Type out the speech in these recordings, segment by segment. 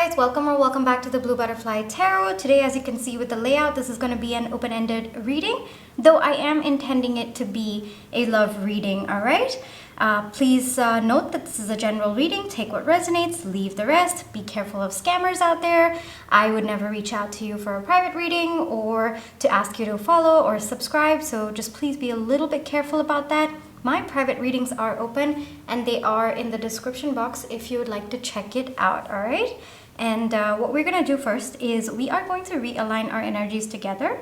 guys, welcome back to the Blue Butterfly Tarot. Today, as you can see with the layout, this is going to be an open-ended reading, though I am intending it to be a love reading, all right? Please note that this is a general reading. Take what resonates, leave the rest. Be careful of scammers out there. I would never reach out to you for a private reading or to ask you to follow or subscribe, so just please be a little bit careful about that. My private readings are open and they are in the description box if you would like to check it out, all right? And what we're gonna do first is we are going to realign our energies together.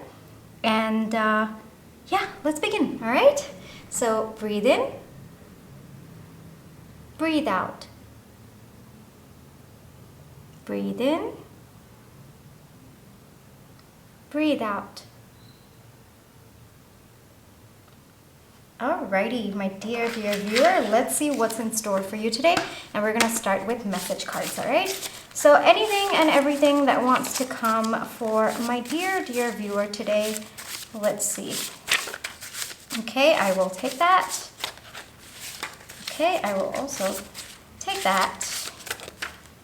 And yeah, let's begin, all right? So breathe in, breathe out. Breathe in, breathe out. Alrighty, my dear viewer, let's see what's in store for you today. And we're gonna start with message cards, all right? So anything and everything that wants to come for my dear viewer today, let's see. Okay, I will take that. Okay, I will also take that.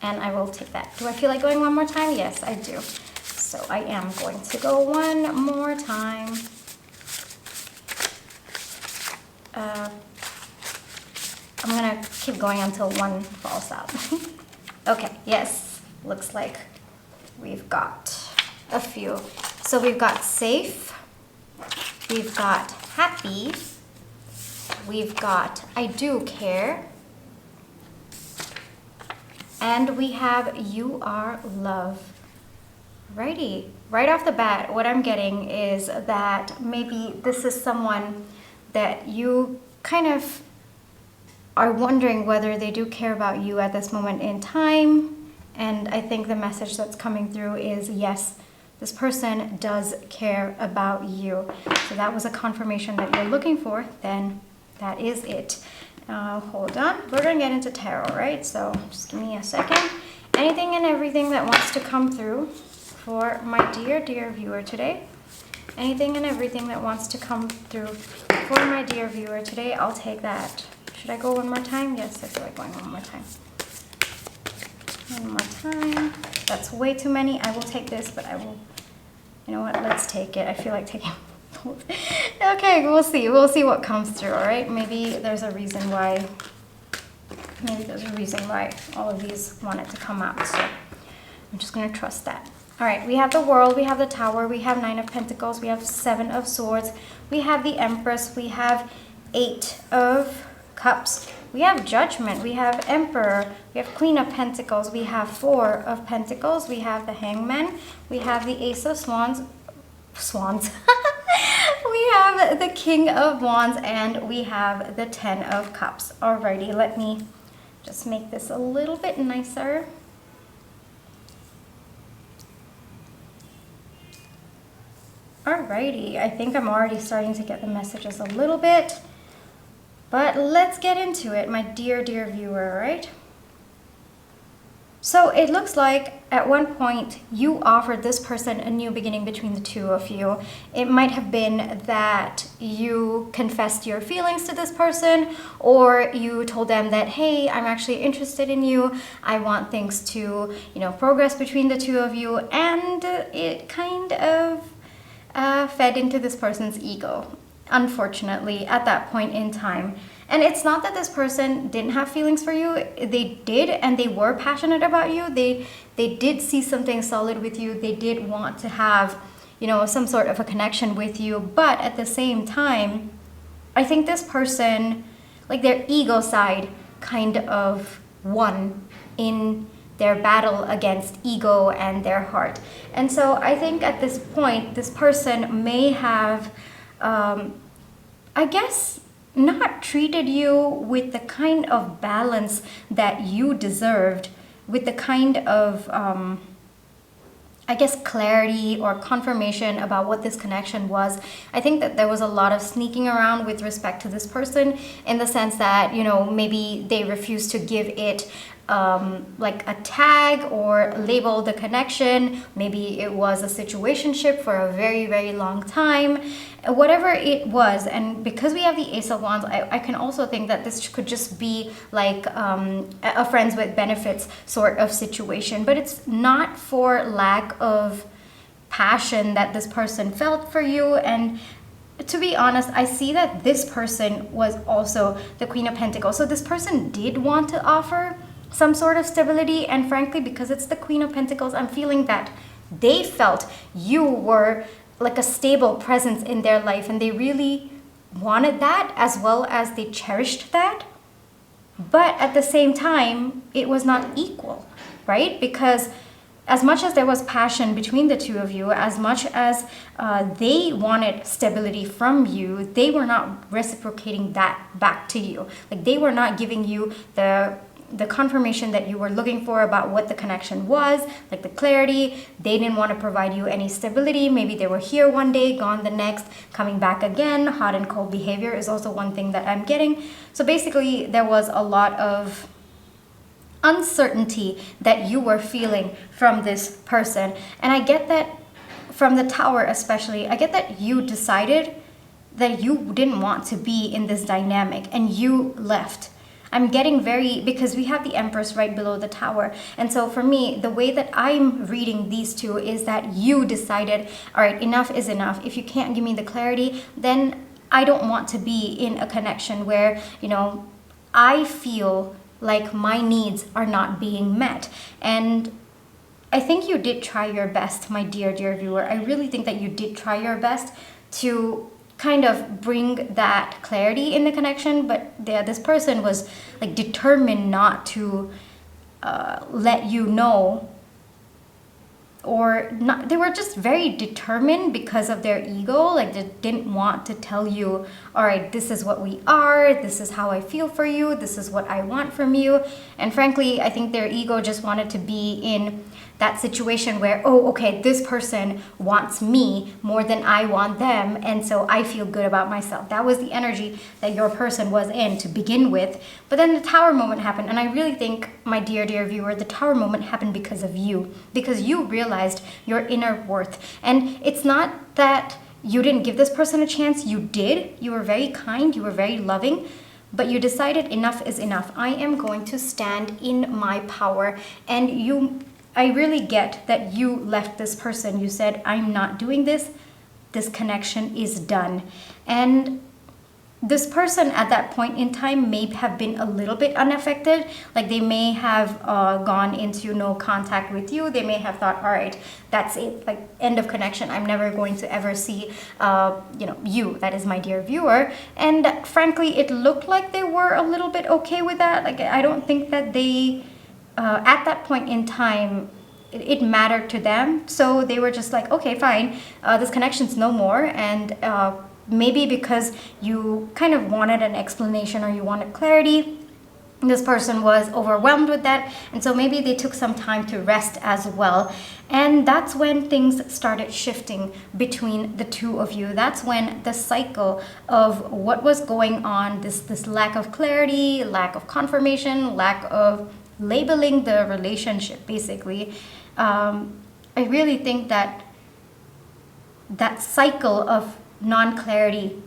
And I will take that. Do I feel like going one more time? Yes, I do. So I am going to go one more time. I'm gonna keep going until one falls out. Okay, yes, looks like we've got a few. So we've got safe, we've got happy, we've got I do care, and we have you are love. Righty, right off the bat, what I'm getting is that maybe this is someone that you kind of are wondering whether they do care about you at this moment in time. And I think the message that's coming through is yes, this person does care about you. So that was a confirmation that you're looking for, then that is it. Hold on, we're gonna get into tarot, right? So just give me a second. Anything and everything that wants to come through for my dear viewer today. Anything and everything that wants to come through for my dear viewer today, I'll take that. Should I go one more time? Yes, I feel like going one more time. One more time. That's way too many. I will take this, but I will, you know what, let's take it. I feel like taking both. Okay, we'll see. We'll see what comes through, all right? Maybe there's a reason why, all of these wanted to come out, so I'm just gonna trust that. All right, we have the World, we have the Tower, we have Nine of Pentacles, we have Seven of Swords, we have the Empress, we have Eight of Cups, we have Judgment, we have Emperor, we have Queen of Pentacles, we have Four of Pentacles, we have the Hangman, we have the Ace of Swans, we have the King of Wands, and we have the Ten of Cups. Alrighty, let me just make this a little bit nicer. Alrighty, I think I'm already starting to get the messages a little bit, but let's get into it, my dear viewer, all right? So it looks like at one point you offered this person a new beginning between the two of you. It might have been that you confessed your feelings to this person, or you told them that, hey, I'm actually interested in you. I want things to, progress between the two of you, and it kind of fed into this person's ego, unfortunately, at that point in time. And it's not that this person didn't have feelings for you. They did, and they were passionate about you. They did see something solid with you. They did want to have, some sort of a connection with you. But at the same time, I think this person, like their ego side, kind of won in their battle against ego and their heart. And so I think at this point, this person may have, I guess, not treated you with the kind of balance that you deserved, with the kind of, I guess, clarity or confirmation about what this connection was. I think that there was a lot of sneaking around with respect to this person, in the sense that, maybe they refused to give it like a tag or label the connection. Maybe it was a situationship for a very, very long time, whatever it was. And because we have the Ace of Wands, I can also think that this could just be like a friends with benefits sort of situation. But it's not for lack of passion that this person felt for you. And to be honest, I see that this person was also the Queen of Pentacles. So this person did want to offer some sort of stability. And frankly, because it's the Queen of Pentacles, I'm feeling that they felt you were like a stable presence in their life. And they really wanted that, as well as they cherished that. But at the same time, it was not equal, right? Because as much as there was passion between the two of you, as much as they wanted stability from you, they were not reciprocating that back to you. Like, they were not giving you the confirmation that you were looking for about what the connection was, like the clarity. They didn't want to provide you any stability. Maybe they were here one day, gone the next, coming back again. Hot and cold behavior is also one thing that I'm getting. So basically, there was a lot of uncertainty that you were feeling from this person. And I get that from the Tower especially, I get that you decided that you didn't want to be in this dynamic and you left. I'm getting because we have the Empress right below the Tower. And so for me, the way that I'm reading these two is that you decided, all right, enough is enough. If you can't give me the clarity, then I don't want to be in a connection where, I feel like my needs are not being met. And I think you did try your best, my dear viewer. I really think that you did try your best to kind of bring that clarity in the connection, but this person was like determined not to let you know, or not. They were just very determined because of their ego. Like, they didn't want to tell you, all right, this is what we are, this is how I feel for you, this is what I want from you. And frankly, I think their ego just wanted to be in that situation where, oh, okay, this person wants me more than I want them, and so I feel good about myself. That was the energy that your person was in to begin with. But then the Tower moment happened, and I really think, my dear viewer, the Tower moment happened because of you, because you realized your inner worth. And it's not that you didn't give this person a chance. You did. You were very kind, you were very loving, but you decided enough is enough. I am going to stand in my power. And I really get that you left this person. You said, I'm not doing this. This connection is done. And this person at that point in time may have been a little bit unaffected. Like, they may have gone into no contact with you. They may have thought, all right, that's it, like, end of connection. I'm never going to ever see you, that is my dear viewer. And frankly, it looked like they were a little bit okay with that. Like, I don't think that they at that point in time, it mattered to them. So they were just like, okay, fine, this connection's no more. And maybe because you kind of wanted an explanation or you wanted clarity, this person was overwhelmed with that. And so maybe they took some time to rest as well. And that's when things started shifting between the two of you. That's when the cycle of what was going on, this lack of clarity, lack of confirmation, lack of labeling the relationship, basically. I really think that cycle of non-clarity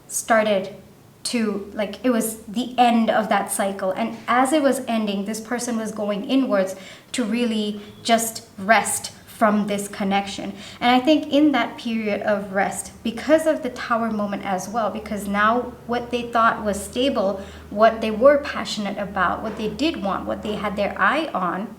started to, like, it was the end of that cycle. And as it was ending, this person was going inwards to really just rest from this connection. And I think in that period of rest, because of the Tower moment as well, because now what they thought was stable, what they were passionate about, what they did want, what they had their eye on,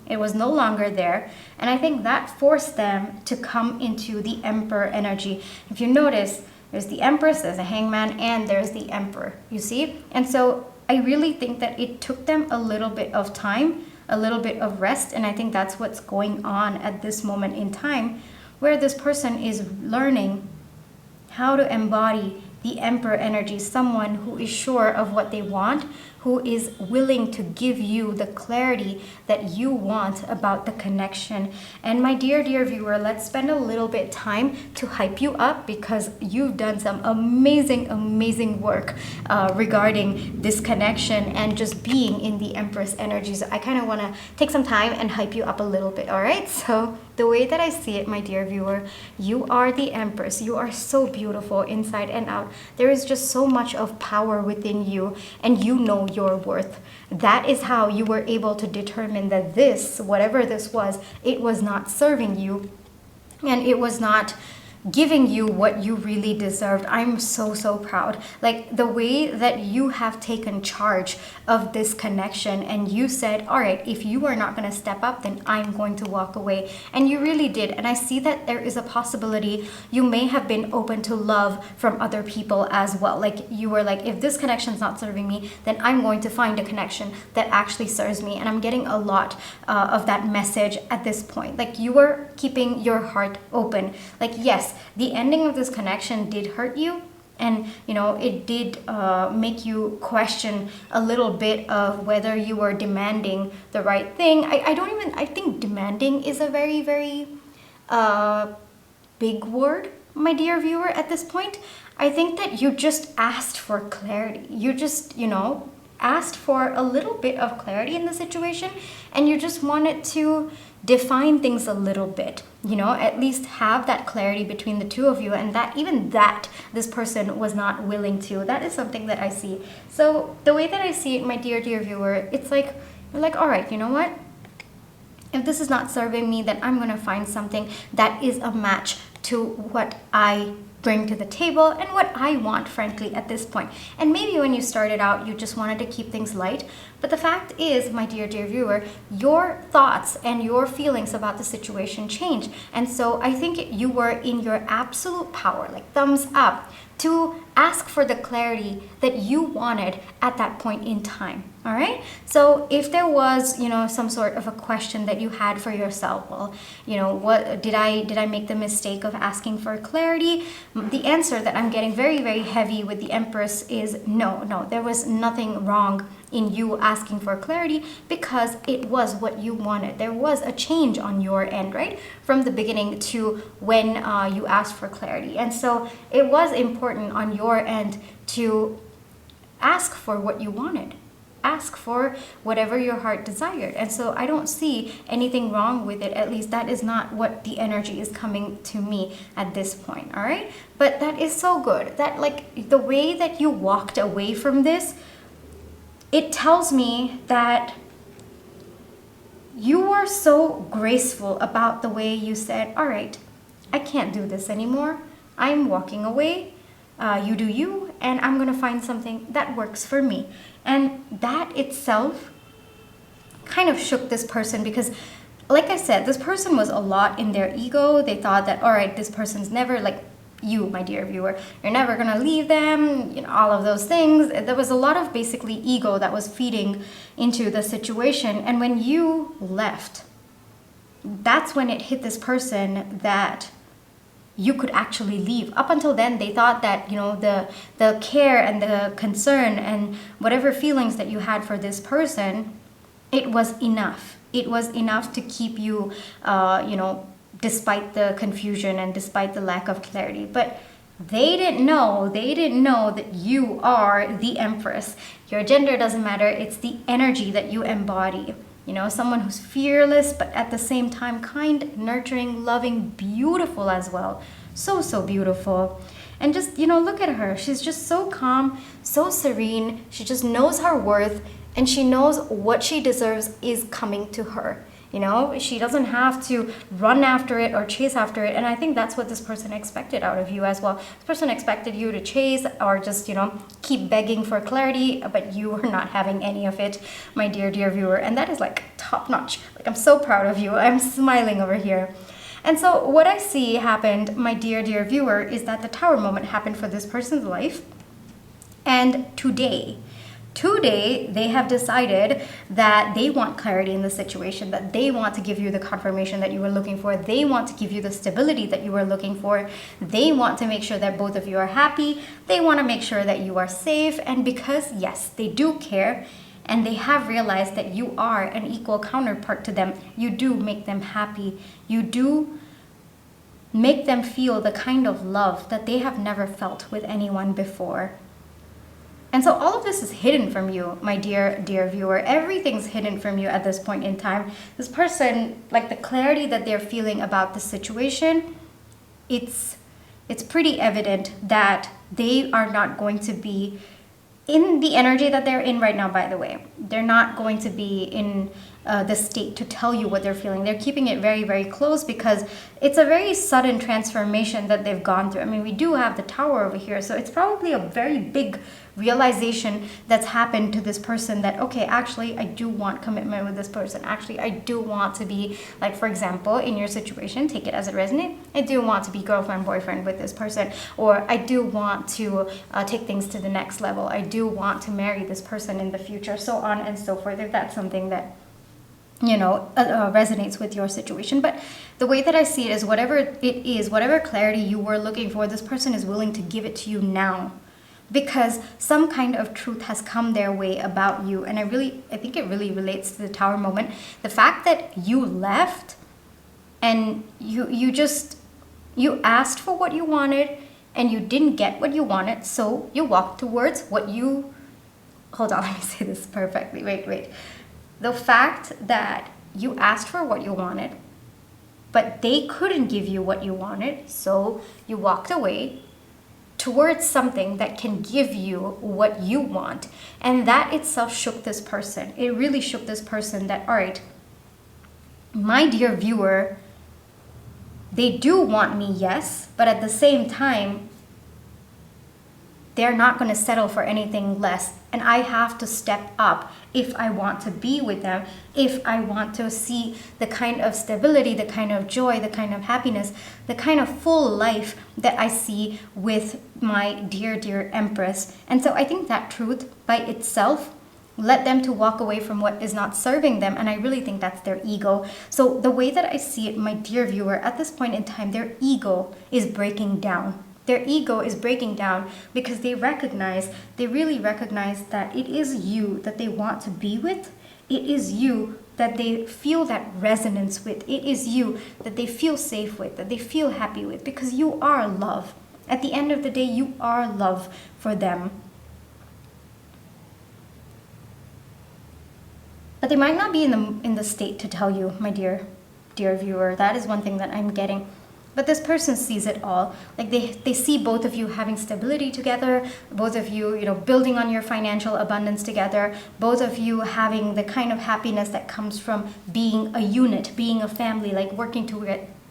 it was no longer there. And I think that forced them to come into the Emperor energy. If you notice, there's the Empress, there's a Hangman, and there's the Emperor, you see? And so I really think that it took them a little bit of time, a little bit of rest. And I think that's what's going on at this moment in time, where this person is learning how to embody the Emperor energy, someone who is sure of what they want, who is willing to give you the clarity that you want about the connection. And my dear viewer, let's spend a little bit time to hype you up, because you've done some amazing work regarding this connection and just being in the Empress energy. So I kind of want to take some time and hype you up a little bit. All right, so the way that I see it, my dear viewer, you are the Empress. You are so beautiful inside and out. There is just so much of power within you, and you know your worth. That is how you were able to determine that this, whatever this was, it was not serving you, and it was not giving you what you really deserved. I'm so proud. Like the way that you have taken charge of this connection, and you said, all right, if you are not going to step up, then I'm going to walk away. And you really did. And I see that there is a possibility you may have been open to love from other people as well. Like you were like, if this connection is not serving me, then I'm going to find a connection that actually serves me. And I'm getting a lot of that message at this point. Like you were keeping your heart open. Like, yes, the ending of this connection did hurt you, and it did make you question a little bit of whether you were demanding the right thing. I think demanding is a very big word, my dear viewer, at this point. I think that you just asked for clarity. You just asked for a little bit of clarity in the situation, and you just wanted to define things a little bit, at least have that clarity between the two of you, and that this person was not willing to. That is something that I see. So the way that I see it, my dear viewer, it's like, you're like, all right, you know what? If this is not serving me, then I'm going to find something that is a match to what I bring to the table and what I want, frankly, at this point. And maybe when you started out, you just wanted to keep things light. But the fact is, my dear viewer, your thoughts and your feelings about the situation change. And so I think you were in your absolute power, like thumbs up, to ask for the clarity that you wanted at that point in time. All right. So if there was, some sort of a question that you had for yourself, well, what did I make the mistake of asking for clarity? The answer that I'm getting very heavy with the Empress is no, there was nothing wrong in you asking for clarity, because it was what you wanted. There was a change on your end, right? From the beginning to when you asked for clarity. And so it was important on your end to ask for what you wanted. Ask for whatever your heart desired. And so I don't see anything wrong with it. At least that is not what the energy is coming to me at this point. All right. But that is so good. That, like, the way that you walked away from this, it tells me that you were so graceful about the way you said, all right, I can't do this anymore. I'm walking away. You do you, and I'm going to find something that works for me. And that itself kind of shook this person, because, like I said, this person was a lot in their ego. They thought that, all right, this person's never, like you, my dear viewer, you're never going to leave them, all of those things. There was a lot of basically ego that was feeding into the situation. And when you left, that's when it hit this person that you could actually leave. Up until then, they thought that, the care and the concern and whatever feelings that you had for this person, it was enough. It was enough to keep you, despite the confusion and despite the lack of clarity. But they didn't know that you are the Empress. Your gender doesn't matter. It's the energy that you embody. Someone who's fearless, but at the same time kind, nurturing, loving, beautiful as well. So beautiful. And just, look at her. She's just so calm, so serene. She just knows her worth, and she knows what she deserves is coming to her. She doesn't have to run after it or chase after it. And I think that's what this person expected out of you as well. This person expected you to chase or just, keep begging for clarity, but you were not having any of it, my dear viewer. And that is like top notch. Like, I'm so proud of you. I'm smiling over here. And so what I see happened, my dear viewer, is that the Tower moment happened for this person's life. And today, Today, they have decided that they want clarity in the situation, that they want to give you the confirmation that you were looking for. They want to give you the stability that you were looking for. They want to make sure that both of you are happy. They want to make sure that you are safe. And because, yes, they do care, and they have realized that you are an equal counterpart to them, you do make them happy. You do make them feel the kind of love that they have never felt with anyone before. And so all of this is hidden from you, my dear viewer. Everything's hidden from you at this point in time. This person, like the clarity that they're feeling about the situation, it's pretty evident that they are not going to be in the energy that they're in right now, by the way. They're not going to be in the state to tell you what they're feeling. They're keeping it very, very close because it's a very sudden transformation that they've gone through. I mean, we do have the Tower over here, so it's probably a very big realization that's happened to this person that, okay, actually, I do want commitment with this person. Actually, I do want to be, like, for example, in your situation, take it as it resonates, I do want to be girlfriend, boyfriend with this person, or I do want to take things to the next level. I do want to marry this person in the future, so on and so forth, if that's something that resonates with your situation. But the way that I see it is whatever it is, whatever clarity you were looking for, this person is willing to give it to you now, because some kind of truth has come their way about you. And I think it really relates to the Tower moment. The fact that you left and you asked for what you wanted and you didn't get what you wanted, so you walked towards what you, hold on, let me say this perfectly, wait. The fact that you asked for what you wanted, but they couldn't give you what you wanted, so you walked away towards something that can give you what you want. And that itself shook this person. It really shook this person that, all right, my dear viewer, they do want me, yes, but at the same time, they're not going to settle for anything less. And I have to step up if I want to be with them, if I want to see the kind of stability, the kind of joy, the kind of happiness, the kind of full life that I see with my dear Empress. And so I think that truth by itself led them to walk away from what is not serving them. And I really think that's their ego. So the way that I see it, my dear viewer, at this point in time, their ego is breaking down. Their ego is breaking down because they really recognize that it is you that they want to be with. It is you that they feel that resonance with. It is you that they feel safe with, that they feel happy with, because you are love. At the end of the day, you are love for them. But they might not be in the state to tell you, my dear viewer. That is one thing that I'm getting. But this person sees it all. Like they see both of you having stability together, both of you, building on your financial abundance together, both of you having the kind of happiness that comes from being a unit, being a family, like working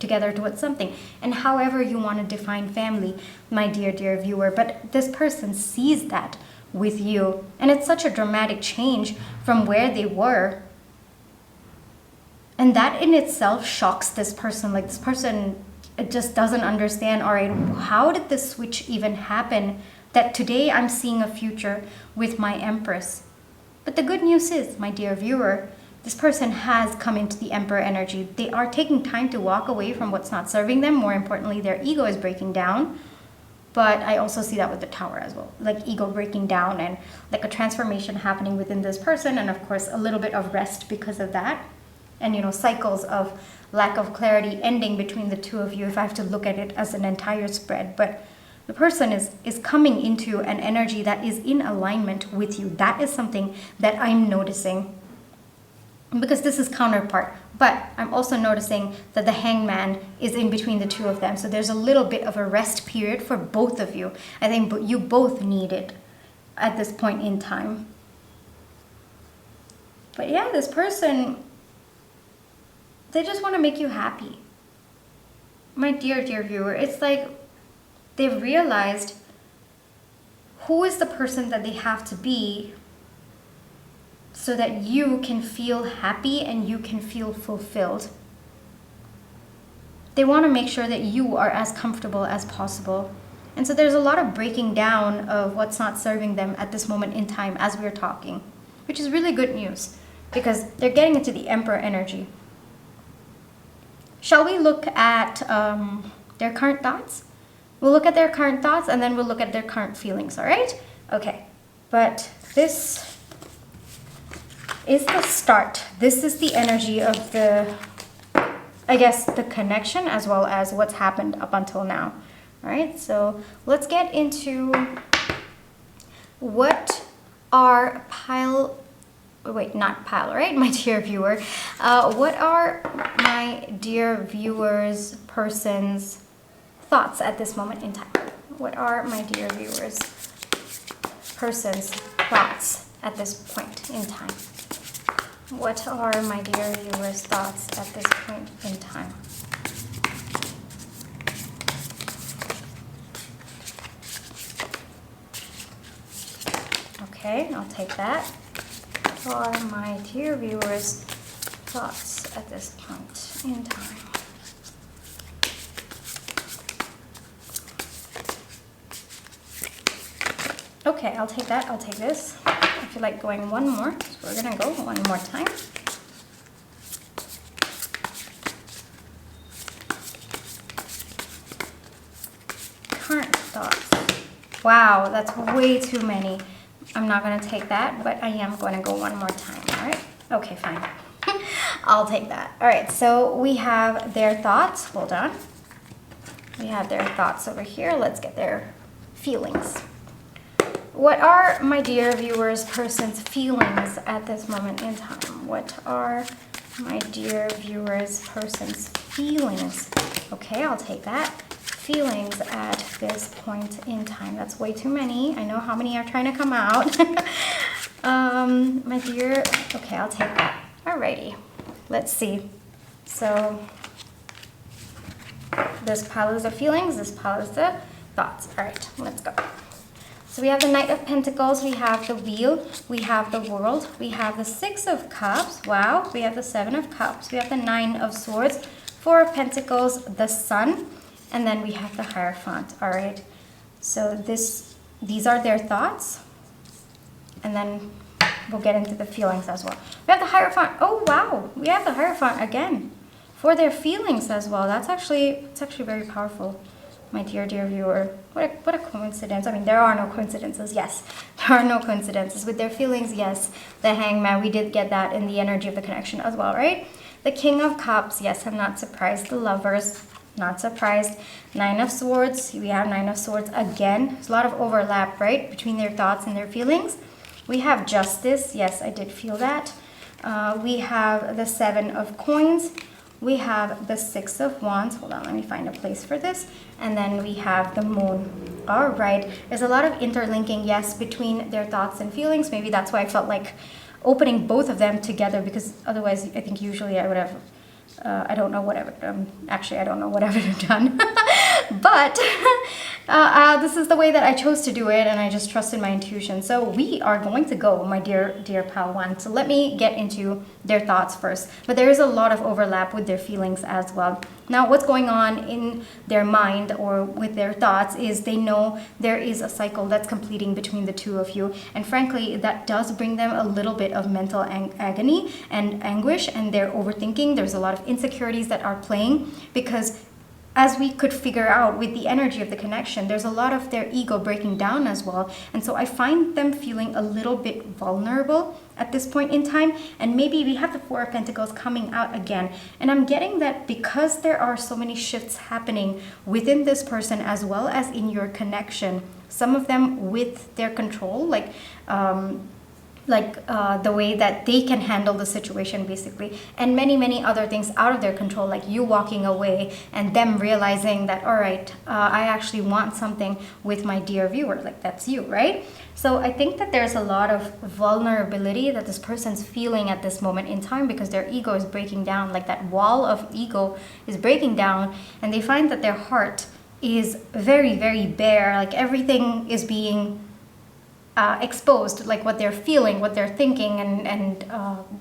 together towards something. And however you want to define family, my dear viewer, but this person sees that with you. And it's such a dramatic change from where they were. And that in itself shocks this person. Like this person, it just doesn't understand, all right, how did this switch even happen, that today I'm seeing a future with my Empress? But the good news is, my dear viewer, this person has come into the Emperor energy. They are taking time to walk away from what's not serving them. More importantly, their ego is breaking down. But I also see that with the Tower as well, like ego breaking down and like a transformation happening within this person. And of course, a little bit of rest because of that. And, cycles of lack of clarity ending between the two of you, if I have to look at it as an entire spread. But the person is coming into an energy that is in alignment with you. That is something that I'm noticing, because this is counterpart. But I'm also noticing that the Hangman is in between the two of them. So there's a little bit of a rest period for both of you. I think you both need it at this point in time. But yeah, this person, they just want to make you happy. My dear viewer, it's like they've realized who is the person that they have to be so that you can feel happy and you can feel fulfilled. They want to make sure that you are as comfortable as possible. And so there's a lot of breaking down of what's not serving them at this moment in time as we're talking, which is really good news because they're getting into the Emperor energy. Shall we look at their current thoughts? We'll look at their current thoughts and then we'll look at their current feelings, all right? Okay, but this is the start. This is the energy of the, I guess, the connection as well as what's happened up until now. All right, so let's get into what are not pile, right? My dear viewer. What are my dear viewers' person's thoughts at this moment in time? What are my dear viewers' person's thoughts at this point in time? What are my dear viewers' thoughts at this point in time? Okay, I'll take that. What are my dear viewers' thoughts at this point in time? Okay, I'll take that. I'll take this. I feel like going one more, so we're gonna go one more time. Current thoughts. Wow, that's way too many. I'm not going to take that, but I am going to go one more time, all right? Okay, fine. I'll take that. All right, so we have their thoughts. Hold on. We have their thoughts over here. Let's get their feelings. What are my dear viewers' person's feelings at this moment in time? What are my dear viewers' person's feelings? Okay, I'll take that. Feelings at this point in time. That's way too many. I know how many are trying to come out. My dear, okay, I'll take that. Alrighty, let's see. So this pile is the feelings, this pile is the thoughts. All right, let's go. So we have the Knight of Pentacles, we have the Wheel, we have the World, we have the Six of Cups, wow, we have the Seven of Cups, we have the Nine of Swords, Four of Pentacles, the Sun, and then we have the Hierophant. All right, so these are their thoughts, and then we'll get into the feelings as well. We have the Hierophant. Oh wow, we have the Hierophant again for their feelings as well. It's actually very powerful, my dear viewer. What a coincidence. I mean, there are no coincidences. Yes, there are no coincidences with their feelings. Yes, the Hangman. We did get that in the energy of the connection as well, right? The King of Cups. Yes, I'm not surprised. The Lovers. Not surprised. Nine of Swords. We have Nine of Swords again. There's a lot of overlap, right, between their thoughts and their feelings. We have Justice. Yes, I did feel that. We have the Seven of Coins. We have the Six of Wands. Hold on, let me find a place for this. And then we have the Moon. All right. There's a lot of interlinking, yes, between their thoughts and feelings. Maybe that's why I felt like opening both of them together, because otherwise I think usually I would have I don't know what I would actually I don't know what I would have done. But this is the way that I chose to do it, and I just trusted my intuition. So we are going to go, my dear pal one. So let me get into their thoughts first. But there is a lot of overlap with their feelings as well. Now, what's going on in their mind or with their thoughts is they know there is a cycle that's completing between the two of you. And frankly, that does bring them a little bit of mental agony and anguish, and they're overthinking. There's a lot of insecurities that are playing because, as we could figure out with the energy of the connection, there's a lot of their ego breaking down as well. And so I find them feeling a little bit vulnerable at this point in time. And maybe we have the Four of Pentacles coming out again. And I'm getting that because there are so many shifts happening within this person as well as in your connection, some of them with their control, the way that they can handle the situation basically, and many other things out of their control, like you walking away and them realizing that, all right, I actually want something with my dear viewer, like that's you, right? So I think that there's a lot of vulnerability that this person's feeling at this moment in time because their ego is breaking down, like that wall of ego is breaking down, and they find that their heart is very bare, like everything is being exposed, like what they're feeling, what they're thinking, and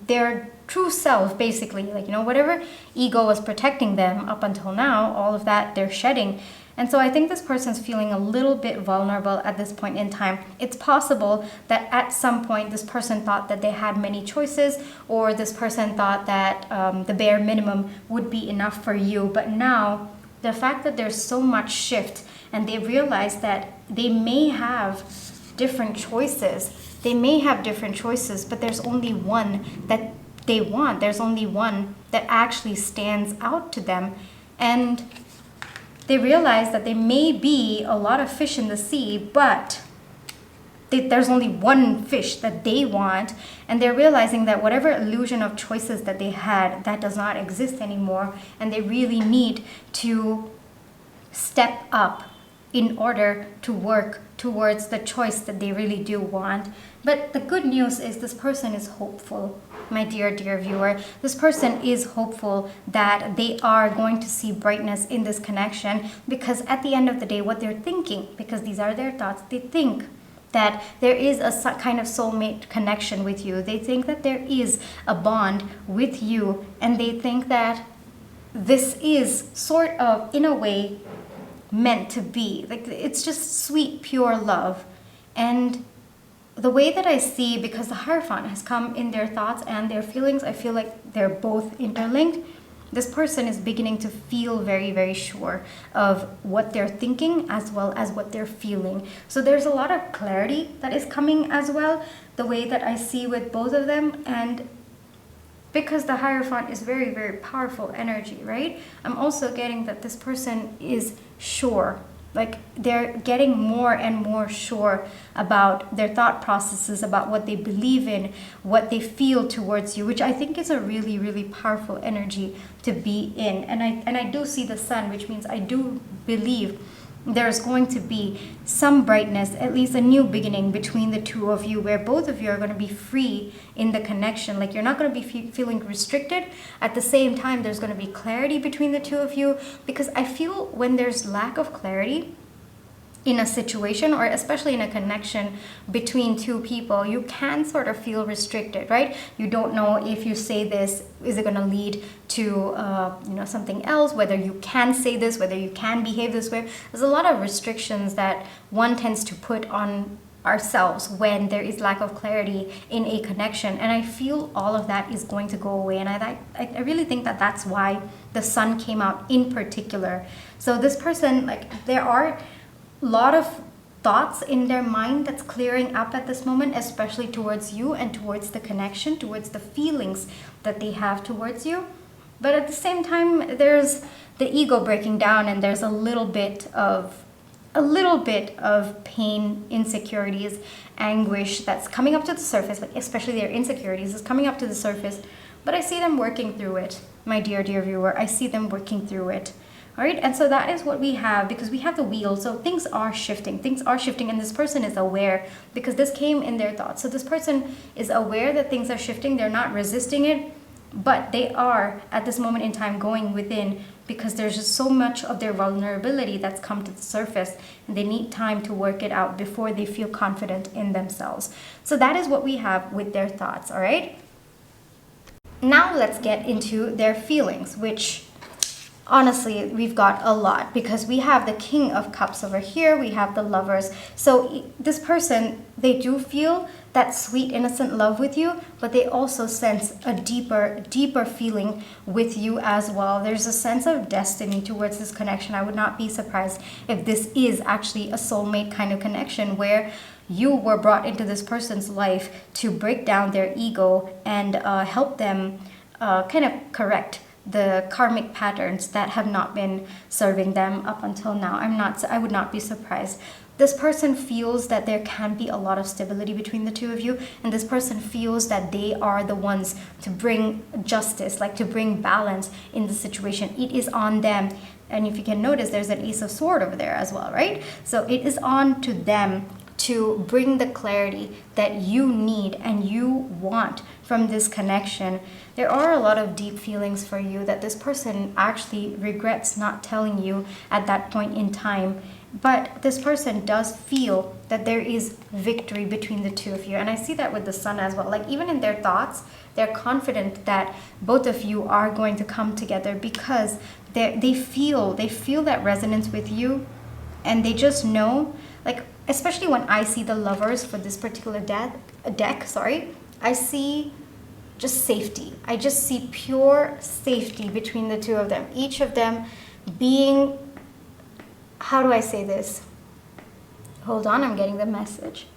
their true self, basically. Like, whatever ego was protecting them up until now, all of that they're shedding. And so I think this person's feeling a little bit vulnerable at this point in time. It's possible that at some point this person thought that they had many choices, or this person thought that the bare minimum would be enough for you. But now, the fact that there's so much shift, and they realize that they may have different choices. They may have different choices, but there's only one that they want. There's only one that actually stands out to them. And they realize that there may be a lot of fish in the sea, but there's only one fish that they want. And they're realizing that whatever illusion of choices that they had, that does not exist anymore. And they really need to step up in order to work towards the choice that they really do want. But the good news is this person is hopeful, my dear viewer. This person is hopeful that they are going to see brightness in this connection, because at the end of the day, what they're thinking, because these are their thoughts, they think that there is a kind of soulmate connection with you. They think that there is a bond with you, and they think that this is sort of, in a way, meant to be. Like, it's just sweet, pure love. And the way that I see, because the Hierophant has come in their thoughts and their feelings, I feel like they're both interlinked. This person is beginning to feel very, very sure of what they're thinking as well as what they're feeling. So there's a lot of clarity that is coming as well, the way that I see with both of them. And because the Hierophant is very, very powerful energy, right? I'm also getting that this person is sure. Like, they're getting more and more sure about their thought processes, about what they believe in, what they feel towards you, which I think is a really, really powerful energy to be in. And I do see the sun, which means I do believe there's going to be some brightness, at least a new beginning between the two of you, where both of you are going to be free in the connection. Like, you're not going to be feeling restricted. At the same time, there's going to be clarity between the two of you, because I feel when there's lack of clarity in a situation, or especially in a connection between two people, you can sort of feel restricted, right? You don't know if you say this, is it going to lead to something else, whether you can say this, whether you can behave this way. There's a lot of restrictions that one tends to put on ourselves when there is lack of clarity in a connection. And I feel all of that is going to go away. And I really think that that's why the sun came out in particular. So this person, like, there are lot of thoughts in their mind that's clearing up at this moment, especially towards you and towards the connection, towards the feelings that they have towards you. But at the same time, there's the ego breaking down, and there's a little bit of pain, insecurities, anguish that's coming up to the surface, like especially their insecurities is coming up to the surface. But I see them working through it, my dear viewer. I see them working through it. All right, and so that is what we have, because we have the wheel. So things are shifting, and this person is aware, because this came in their thoughts. So this person is aware that things are shifting. They're not resisting it, but they are at this moment in time going within, because there's just so much of their vulnerability that's come to the surface, and they need time to work it out before they feel confident in themselves. So that is what we have with their thoughts. All right, now let's get into their feelings, which honestly, we've got a lot, because we have the King of Cups over here, we have the Lovers. So this person, they do feel that sweet, innocent love with you, but they also sense a deeper feeling with you as well. There's a sense of destiny towards this connection. I would not be surprised if this is actually a soulmate kind of connection, where you were brought into this person's life to break down their ego and help them kind of correct the karmic patterns that have not been serving them up until now. I would not be surprised. This person feels that there can be a lot of stability between the two of you, and this person feels that they are the ones to bring justice, like to bring balance in the situation. It is on them. And if you can notice, there's an Ace of Swords over there as well, right? So it is on to them to bring the clarity that you need and you want from this connection. There are a lot of deep feelings for you that this person actually regrets not telling you at that point in time. But this person does feel that there is victory between the two of you. And I see that with the sun as well. Like even in their thoughts, they're confident that both of you are going to come together because they feel that resonance with you. And they just know, like, especially when I see the lovers for this particular deck, I see just safety. I just see pure safety between the two of them. Each of them being, how do I say this? Hold on, I'm getting the message.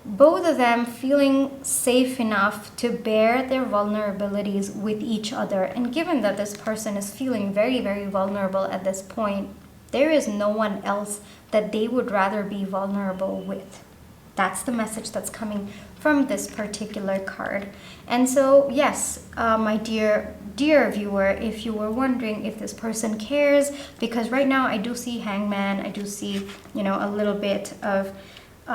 Both of them feeling safe enough to bear their vulnerabilities with each other. And given that this person is feeling very, very vulnerable at this point, there is no one else that they would rather be vulnerable with. That's the message that's coming from this particular card. And so, yes, my dear viewer, if you were wondering if this person cares, because right now I do see Hangman, I do see, a little bit of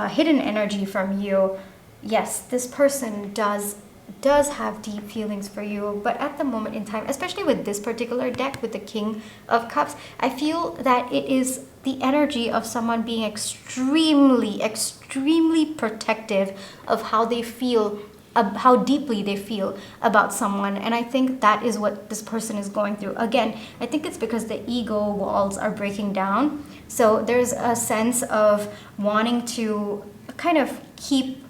hidden energy from you. Yes, this person does have deep feelings for you, but at the moment in time, especially with this particular deck with the King of Cups, I feel that it is the energy of someone being extremely protective of how they feel, how deeply they feel about someone. And I think that is what this person is going through. Again, I think it's because the ego walls are breaking down. So there's a sense of wanting to kind of keep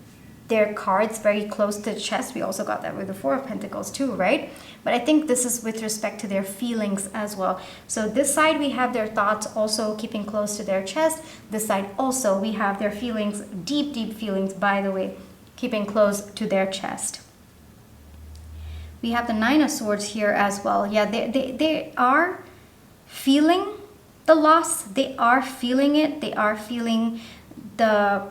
their cards very close to the chest. We also got that with the Four of Pentacles too, right? But I think this is with respect to their feelings as well. So this side we have their thoughts also keeping close to their chest. This side also we have their feelings, deep feelings, by the way, keeping close to their chest. We have the Nine of Swords here as well. Yeah, they are feeling the loss. They are feeling it. They are feeling the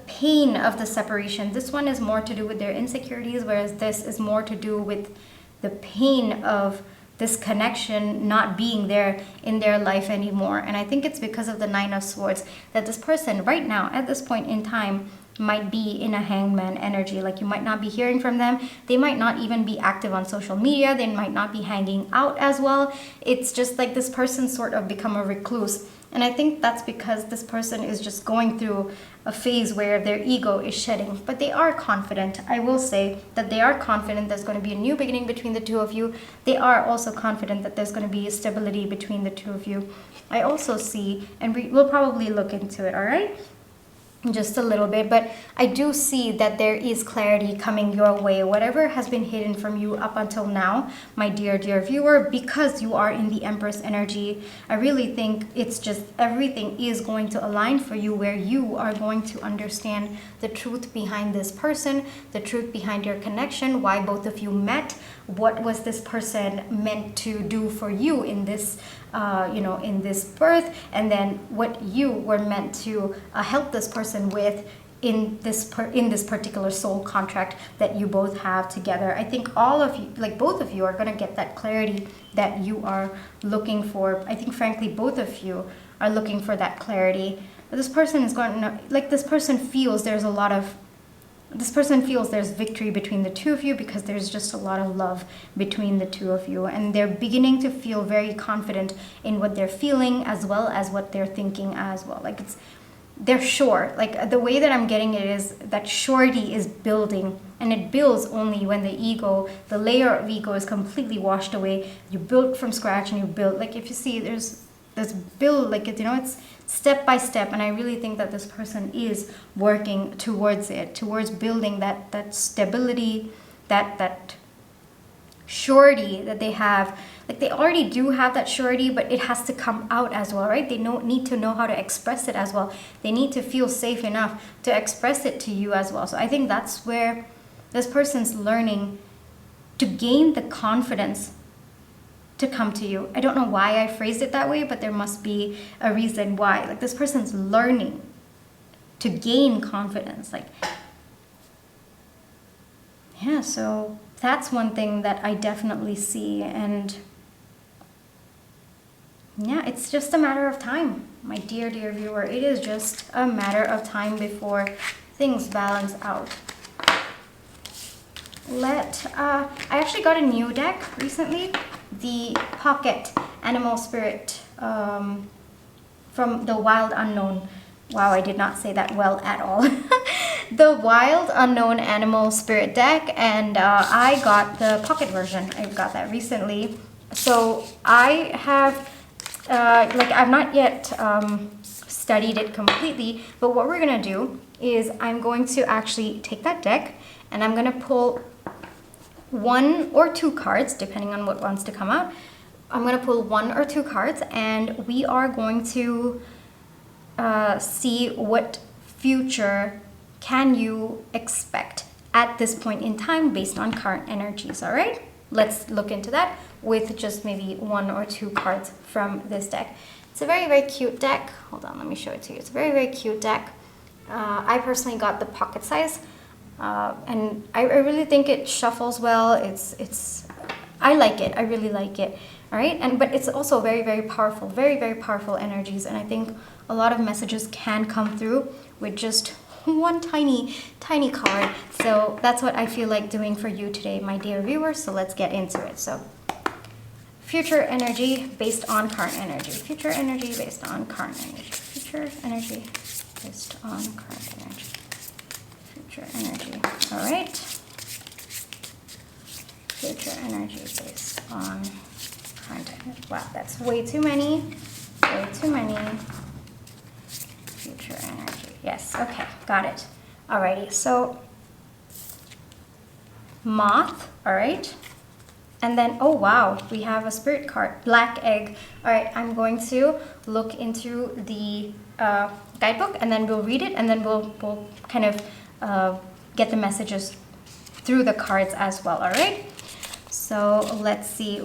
pain of the separation. This one is more to do with their insecurities, whereas this is more to do with the pain of this connection not being there in their life anymore. And I think it's because of the Nine of Swords that this person right now at this point in time might be in a Hangman energy. Like you might not be hearing from them. They might not even be active on social media. They might not be hanging out as well. It's just like this person sort of become a recluse. And I think that's because this person is just going through a phase where their ego is shedding. But they are confident. I will say that they are confident there's going to be a new beginning between the two of you. They are also confident that there's going to be stability between the two of you. I also see, and we'll probably look into it, all right? Just a little bit, but I do see that there is clarity coming your way. Whatever has been hidden from you up until now, my dear viewer, because you are in the Empress energy, I really think it's just everything is going to align for you, where you are going to understand the truth behind this person, the truth behind your connection, why both of you met, what was this person meant to do for you in this in this birth, and then what you were meant to help this person with in this particular soul contract that you both have together. I think all of you, like both of you, are going to get that clarity that you are looking for. I think frankly both of you are looking for that clarity. But this person is going to, like, this person feels there's victory between the two of you because there's just a lot of love between the two of you, and they're beginning to feel very confident in what they're feeling as well as what they're thinking as well. Like they're sure. Like the way that I'm getting it is that surety is building, and it builds only when the layer of ego is completely washed away. You build from scratch and you build, like if you see there's build, like it's step by step, and I really think that this person is working towards it, towards building that stability, that surety that they have. Like they already do have that surety, but it has to come out as well, right? They need to know how to express it as well. They need to feel safe enough to express it to you as well. So I think that's where this person's learning to gain the confidence to come to you. I don't know why I phrased it that way, but there must be a reason why. Like this person's learning to gain confidence. Like, yeah, so that's one thing that I definitely see. And yeah, it's just a matter of time, my dear viewer. It is just a matter of time before things balance out. I actually got a new deck recently, the Pocket Animal Spirit from the Wild Unknown. Wow, I did not say that well at all. The Wild Unknown Animal Spirit deck, and I got the pocket version. I got that recently. So I have, I've not yet studied it completely, but what we're gonna do is I'm going to actually take that deck and I'm gonna pull 1 or 2 cards, depending on what wants to come out. I'm gonna pull 1 or 2 cards, and we are going to see what future can you expect at this point in time based on current energies, all right? Let's look into that with just maybe 1 or 2 cards from this deck. It's a very, very cute deck. Hold on, let me show it to you. It's a very, very cute deck. I personally got the pocket size, and I really think it shuffles well. I like it. I really like it. All right, but it's also very, very powerful, very, very powerful energies, and I think a lot of messages can come through with just one tiny, tiny card. So that's what I feel like doing for you today, my dear viewers. So let's get into it. So future energy based on current energy. Future energy based on current energy. Future energy based on current energy. Future energy. All right. Future energy based on current energy. Wow, that's way too many. Way too many. Future energy. Yes, okay, got it. Alrighty, so moth, all right. And then, oh wow, we have a spirit card, black egg. All right, I'm going to look into the guidebook, and then we'll read it, and then we'll kind of get the messages through the cards as well, all right? So let's see,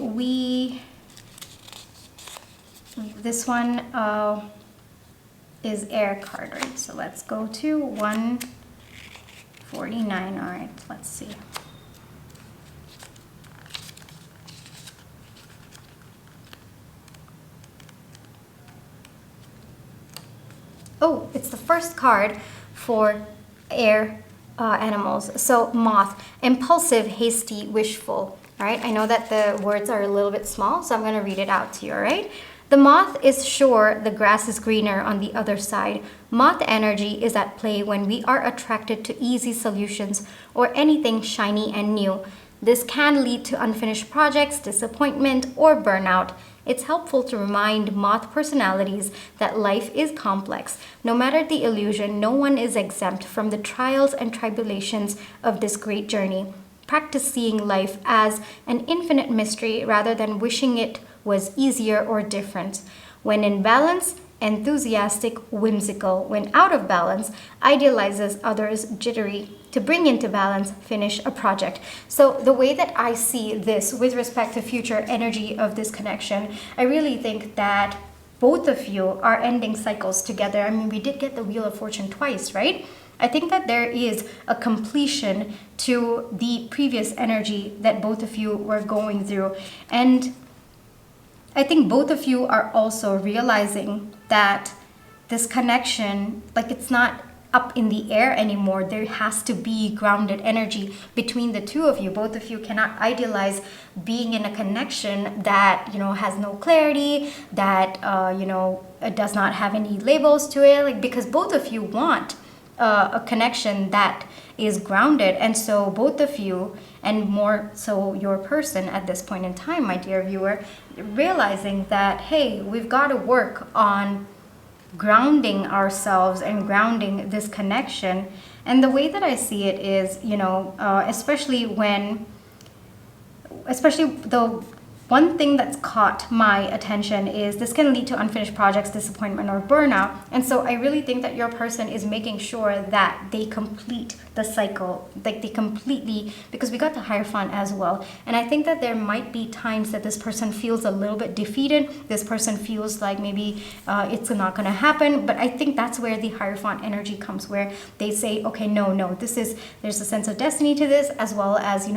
this one is air card, right? So let's go to 149, all right, let's see. Oh, it's the first card for air animals. So moth, impulsive, hasty, wishful. All right, I know that the words are a little bit small, so I'm going to read it out to you, all right? The moth is sure the grass is greener on the other side. Moth energy is at play when we are attracted to easy solutions or anything shiny and new. This can lead to unfinished projects, disappointment, or burnout. It's helpful to remind moth personalities that life is complex. No matter the illusion, no one is exempt from the trials and tribulations of this great journey. Practice seeing life as an infinite mystery rather than wishing it was easier or different. When in balance, enthusiastic, whimsical. When out of balance, idealizes others, jittery. To bring into balance, finish a project. So the way that I see this with respect to future energy of this connection, I really think that both of you are ending cycles together. I mean, we did get the Wheel of Fortune twice, right? I think that there is a completion to the previous energy that both of you were going through. And I think both of you are also realizing that this connection, like, it's not up in the air anymore. There has to be grounded energy between the two of you. Both of you cannot idealize being in a connection that, you know, has no clarity, that, does not have any labels to it, like, because both of you want a connection that is grounded. And so both of you, and more so your person at this point in time, my dear viewer, realizing that, hey, we've got to work on grounding ourselves and grounding this connection. And the way that I see it is, especially the one thing that's caught my attention is this can lead to unfinished projects, disappointment, or burnout. And so I really think that your person is making sure that they complete the cycle, like they completely, because we got the Hierophant as well. And I think that there might be times that this person feels a little bit defeated. This person feels like maybe it's not going to happen. But I think that's where the Hierophant energy comes, where they say, okay, no, there's a sense of destiny to this, as well as,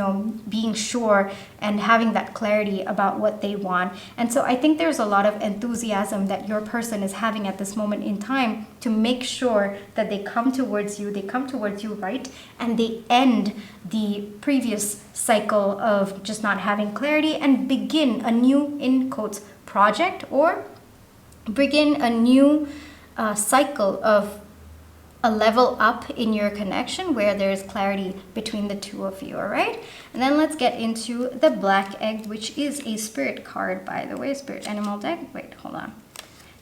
being sure and having that clarity about what they want. And so I think there's a lot of enthusiasm that your person is having at this moment in time to make sure that they come towards you right, and they end the previous cycle of just not having clarity and begin a new, in quotes, project, or begin a new cycle of a level up in your connection where there's clarity between the two of you, all right? And then let's get into the Black Egg, which is a spirit card, by the way, spirit animal deck. Wait, hold on.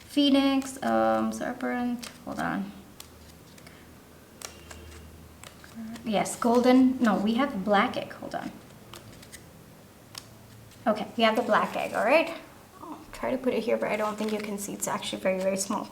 Phoenix, serpent, hold on. Yes, golden, no, we have Black Egg, hold on. Okay, we have the Black Egg, all right? I'll try to put it here, but I don't think you can see. It's actually very, very small.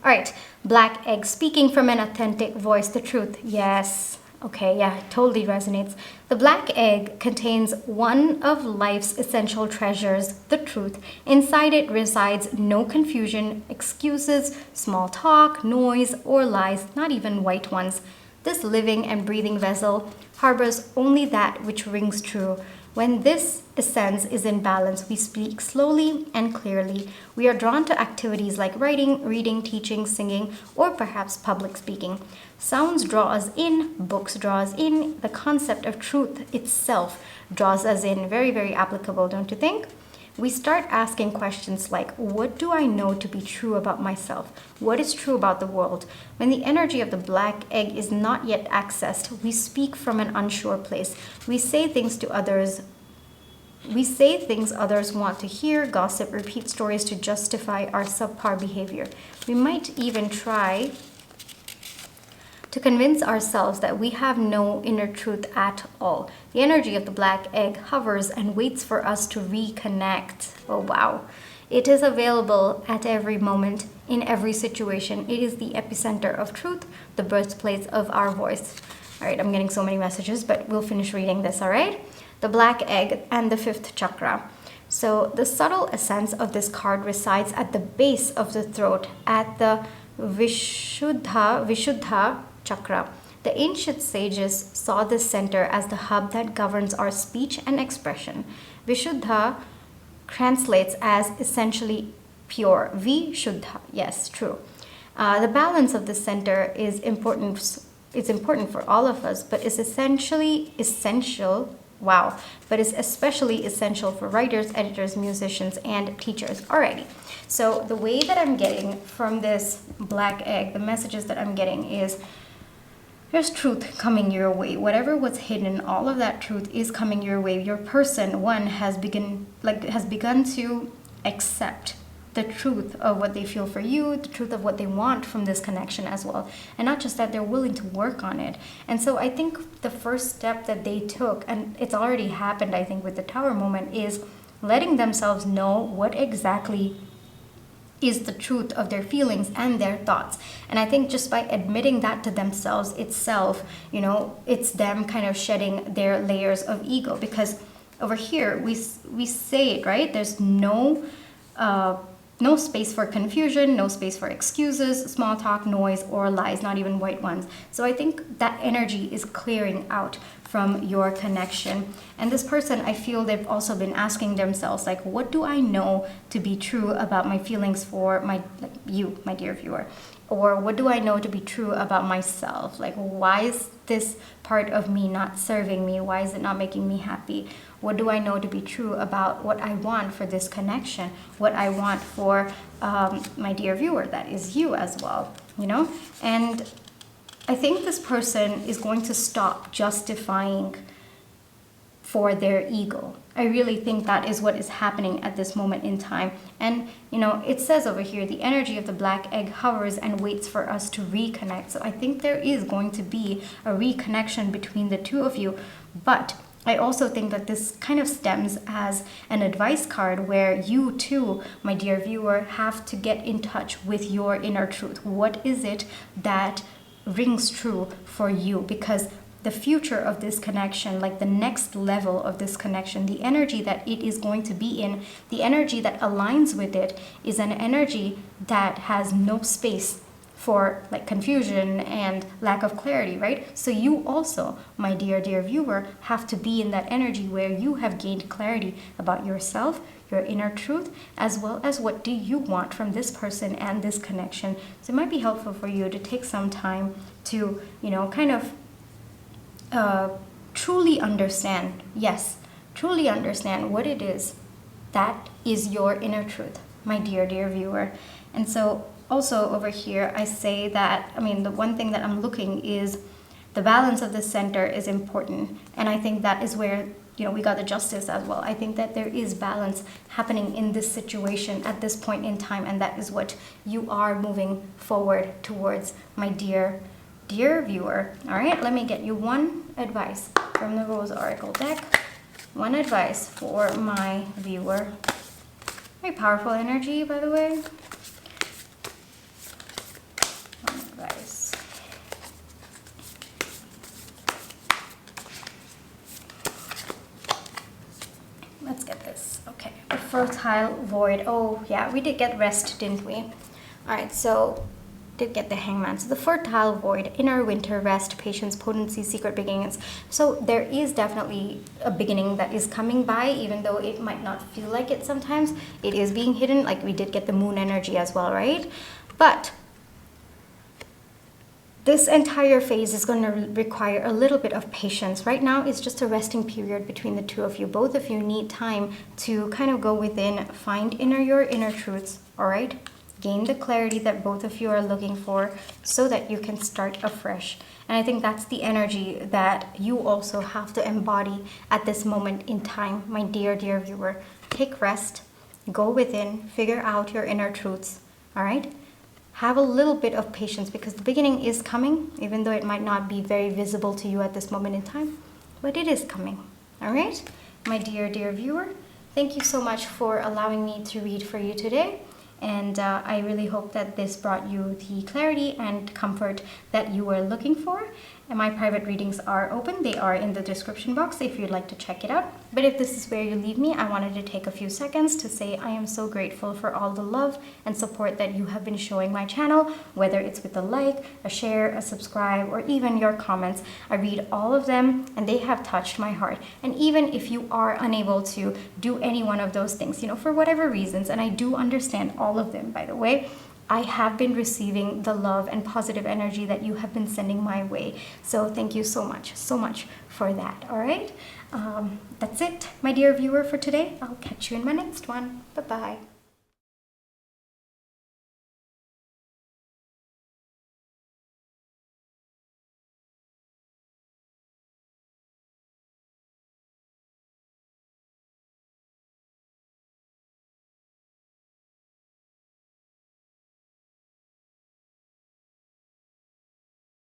All right, Black Egg, speaking from an authentic voice, the truth. Yes, okay, yeah, it totally resonates. The Black Egg contains one of life's essential treasures, the truth. Inside it resides no confusion, excuses, small talk, noise, or lies, not even white ones. This living and breathing vessel harbors only that which rings true. When this essence is in balance, we speak slowly and clearly. We are drawn to activities like writing, reading, teaching, singing, or perhaps public speaking. Sounds draw us in, books draw us in, the concept of truth itself draws us in. Very, very applicable, don't you think? We start asking questions like, what do I know to be true about myself? What is true about the world? When the energy of the Black Egg is not yet accessed, we speak from an unsure place. We say things to others. We say things others want to hear, gossip, repeat stories to justify our subpar behavior. We might even try to convince ourselves that we have no inner truth at all. The energy of the Black Egg hovers and waits for us to reconnect. Oh, wow. It is available at every moment, in every situation. It is the epicenter of truth, the birthplace of our voice. All right, I'm getting so many messages, but we'll finish reading this, all right? The Black Egg and the 5th chakra. So the subtle essence of this card resides at the base of the throat, at the Vishuddha chakra. The ancient sages saw this center as the hub that governs our speech and expression. Vishuddha translates as essentially pure. Vishuddha, yes, true. The balance of the center is important. It's important for all of us, but is essentially essential. Wow, but is especially essential for writers, editors, musicians, and teachers. Alrighty. So the way that I'm getting from this Black Egg, the messages that I'm getting is there's truth coming your way. Whatever was hidden, all of that truth is coming your way. Your person, one, has begun to accept the truth of what they feel for you, the truth of what they want from this connection as well. And not just that, they're willing to work on it. And so I think the first step that they took, and it's already happened, I think, with the Tower moment, is letting themselves know what exactly is the truth of their feelings and their thoughts. And I think just by admitting that to themselves itself, you know, it's them kind of shedding their layers of ego. Because over here, we say it, right? There's no space for confusion, no space for excuses, small talk, noise, or lies, not even white ones. So I think that energy is clearing out from your connection. And this person, I feel they've also been asking themselves, like, what do I know to be true about my feelings for you, my dear viewer? Or what do I know to be true about myself? Like, why is this part of me not serving me? Why is it not making me happy? What do I know to be true about what I want for this connection? What I want for my dear viewer, that is you as well, you know? And I think this person is going to stop justifying for their ego. I really think that is what is happening at this moment in time. And, you know, it says over here, the energy of the Black Egg hovers and waits for us to reconnect. So I think there is going to be a reconnection between the two of you. But I also think that this kind of stems as an advice card where you too, my dear viewer, have to get in touch with your inner truth. What is it that rings true for you? Because the future of this connection, like the next level of this connection, the energy that it is going to be in, the energy that aligns with it is an energy that has no space for like confusion and lack of clarity, right? So you also, my dear viewer, have to be in that energy where you have gained clarity about yourself, your inner truth, as well as what do you want from this person and this connection. So it might be helpful for you to take some time to, you know, kind of truly understand, yes, truly understand what it is that is your inner truth. my dear viewer. And so also over here, I say that, I mean, the one thing that I'm looking is the balance of the center is important. And I think that is where, you know, we got the justice as well. I think that there is balance happening in this situation at this point in time. And that is what you are moving forward towards, my dear viewer. All right, let me get you one advice from the Rose Oracle deck. One advice for my viewer. Very powerful energy, by the way. One advice. Let's get this. Okay, a fertile void. Oh, yeah, we did get rest, didn't we? All right, so did get the Hangman. So the fertile void, inner winter, rest, patience, potency, secret beginnings. So there is definitely a beginning that is coming by, even though it might not feel like it sometimes. It is being hidden, like we did get the moon energy as well, right? But this entire phase is going to require a little bit of patience. Right now, it's just a resting period between the two of you. Both of you need time to kind of go within, find your inner truths, all right? Gain the clarity that both of you are looking for so that you can start afresh. And I think that's the energy that you also have to embody at this moment in time, my dear viewer. Take rest, go within, figure out your inner truths, all right? Have a little bit of patience because the beginning is coming, even though it might not be very visible to you at this moment in time, but it is coming, all right? My dear viewer, thank you so much for allowing me to read for you today. And I really hope that this brought you the clarity and comfort that you were looking for. And my private readings are open. They are in the description box if you'd like to check it out. But if this is where you leave me, I wanted to take a few seconds to say I am so grateful for all the love and support that you have been showing my channel, whether it's with a like, a share, a subscribe, or even your comments. I read all of them and they have touched my heart. And even if you are unable to do any one of those things, you know, for whatever reasons, and I do understand all of them, by the way, I have been receiving the love and positive energy that you have been sending my way. So thank you so much for that. All right. That's it, my dear viewer, for today. I'll catch you in my next one. Bye-bye.